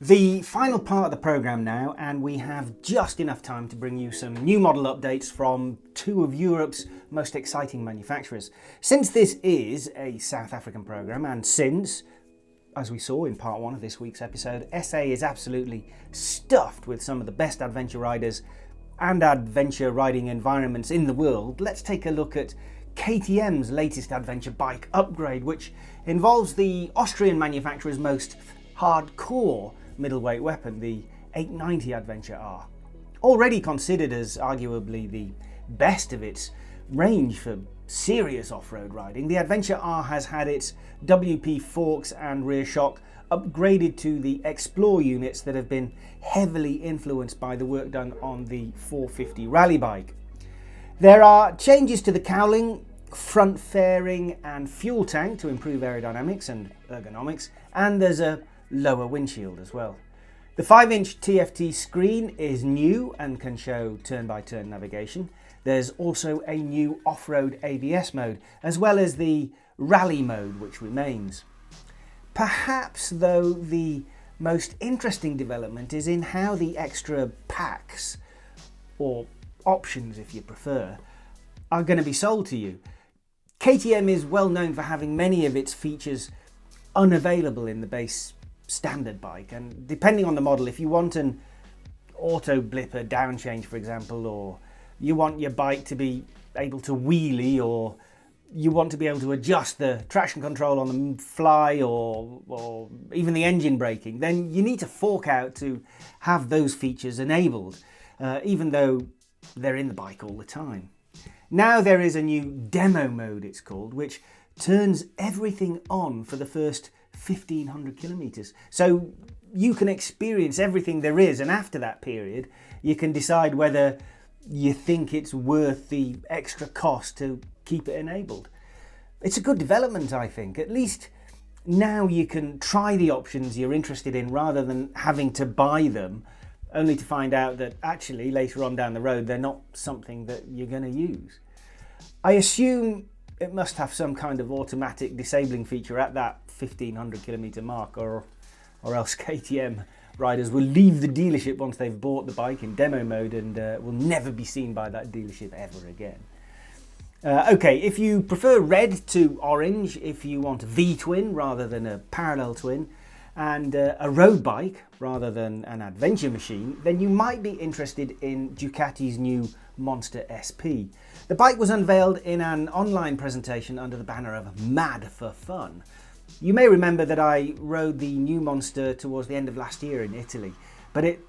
The final part of the programme now, and we have just enough time to bring you some new model updates from two of Europe's most exciting manufacturers. Since this is a South African programme, and since, as we saw in part one of this week's episode, SA is absolutely stuffed with some of the best adventure riders and adventure riding environments in the world, let's take a look at KTM's latest adventure bike upgrade, which involves the Austrian manufacturer's most hardcore middleweight weapon, the 890 Adventure R. Already considered as arguably the best of its range for serious off-road riding, the Adventure R has had its WP forks and rear shock upgraded to the Explore units that have been heavily influenced by the work done on the 450 rally bike. There are changes to the cowling, front fairing and fuel tank to improve aerodynamics and ergonomics, and there's a lower windshield as well. The 5-inch TFT screen is new and can show turn-by-turn navigation. There's also a new off-road ABS mode, as well as the rally mode, which remains. Perhaps, though, the most interesting development is in how the extra packs, or options if you prefer, are going to be sold to you. KTM is well known for having many of its features unavailable in the base standard bike, and depending on the model, if you want an auto blipper down change, for example, or you want your bike to be able to wheelie, or you want to be able to adjust the traction control on the fly, or even the engine braking, then you need to fork out to have those features enabled, even though they're in the bike all the time. Now there is a new demo mode, it's called, which turns everything on for the first 1,500 kilometers. So you can experience everything there is, and after that period, you can decide whether you think it's worth the extra cost to keep it enabled. It's a good development, I think. At least now you can try the options you're interested in rather than having to buy them, only to find out that actually later on down the road they're not something that you're going to use. I assume it must have some kind of automatic disabling feature at that 1,500 kilometer mark, or else KTM riders will leave the dealership once they've bought the bike in demo mode and will never be seen by that dealership ever again. Okay, if you prefer red to orange, if you want a V-twin rather than a parallel twin, and a road bike rather than an adventure machine, then you might be interested in Ducati's new Monster SP. The bike was unveiled in an online presentation under the banner of Mad for Fun. You may remember that I rode the new Monster towards the end of last year in Italy, but it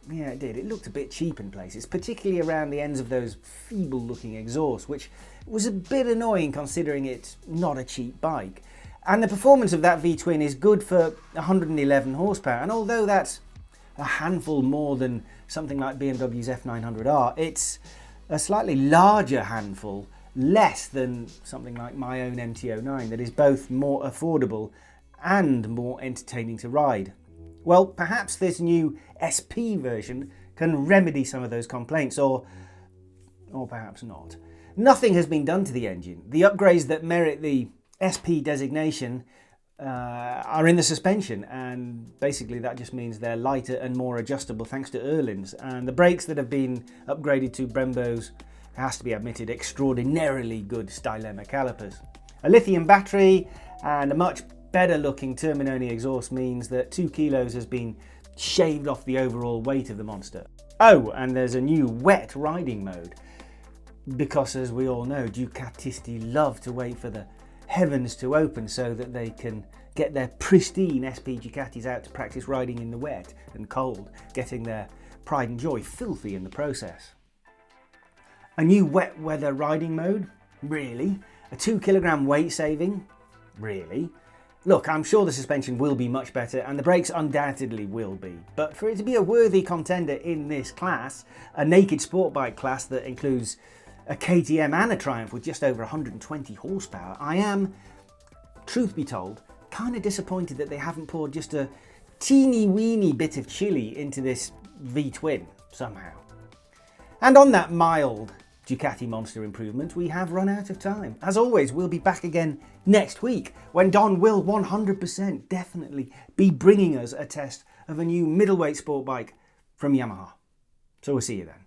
did. It looked a bit cheap in places, particularly around the ends of those feeble-looking exhausts, which was a bit annoying considering it's not a cheap bike. And the performance of that V-twin is good for 111 horsepower, and although that's a handful more than something like BMW's F900R, it's a slightly larger handful less than something like my own MT-09 that is both more affordable and more entertaining to ride. Well, perhaps this new SP version can remedy some of those complaints, or perhaps not. Nothing has been done to the engine. The upgrades that merit the SP designation are in the suspension, and basically that just means they're lighter and more adjustable thanks to Erlins, and the brakes that have been upgraded to Brembo's, has to be admitted, extraordinarily good Stylema calipers. A lithium battery and a much better looking Terminoni exhaust means that 2 kilos has been shaved off the overall weight of the Monster. Oh, and there's a new wet riding mode, because as we all know, Ducatisti love to wait for the heavens to open so that they can get their pristine SP Ducatis out to practice riding in the wet and cold, getting their pride and joy filthy in the process. A new wet weather riding mode? Really? A 2 kilogram weight saving? Really? Look, I'm sure the suspension will be much better and the brakes undoubtedly will be, but for it to be a worthy contender in this class, a naked sport bike class that includes a KTM and a Triumph with just over 120 horsepower, I am, truth be told, kind of disappointed that they haven't poured just a teeny weeny bit of chili into this V-twin somehow. And on that mild Ducati Monster improvement, we have run out of time. As always, we'll be back again next week when Don will 100% definitely be bringing us a test of a new middleweight sport bike from Yamaha. So we'll see you then.